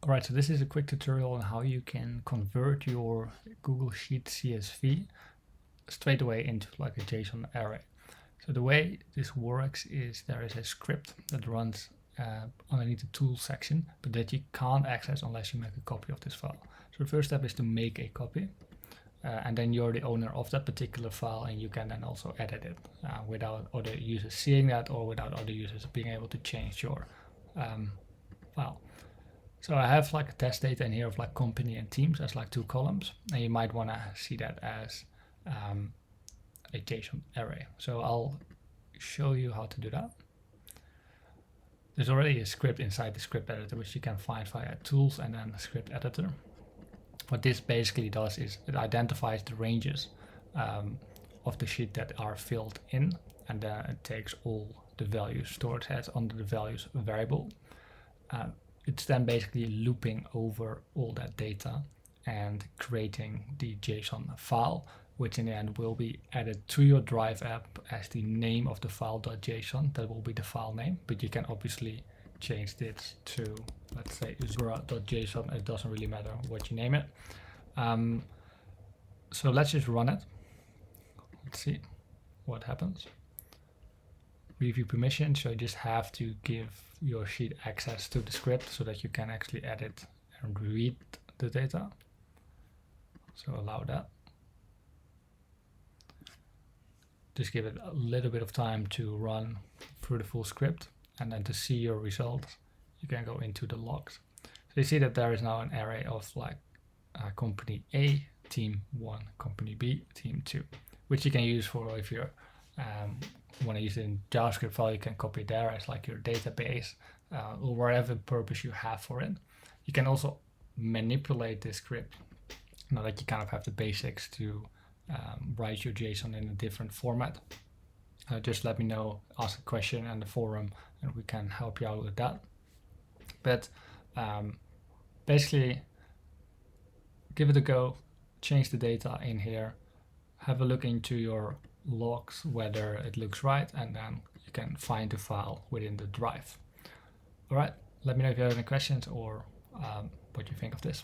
Alright, so this is a quick tutorial on how you can convert your Google Sheet CSV straight away into like a JSON array. So the way this works is there is a script that runs underneath the tools section, but that you can't access unless you make a copy of this file. So the first step is to make a copy, and then you're the owner of that particular file, and you can then also edit it without other users seeing that or without other users being able to change your file. So I have like a test data in here of like company and teams as like two columns, and you might want to see that as a JSON array. So I'll show you how to do that. There's already a script inside the script editor, which you can find via tools and then script editor. What this basically does is it identifies the ranges of the sheet that are filled in, and then it takes all the values stored as under the values variable. It's then basically looping over all that data and creating the JSON file, which in the end will be added to your Drive app as the name of the file.json. That will be the file name, but you can obviously change this to, let's say, zura.json. It doesn't really matter what you name it. So let's just run it. Let's see what happens. Review permission, so you just have to give your sheet access to the script so that you can actually edit and read the data. So allow that. Just give it a little bit of time to run through the full script, and then to see your results, you can go into the logs. So you see that there is now an array of like company A, team 1, company B, team 2, which you can use for if you're want to use it in JavaScript file, you can copy it there as like your database or whatever purpose you have for it. You can also manipulate this script now that you kind of have the basics to write your JSON in a different format. Just let me know, ask a question in the forum, and we can help you out with that. But basically, give it a go, change the data in here, have a look into your logs whether it looks right, and then you can find the file within the Drive. All right, let me know if you have any questions or what you think of this.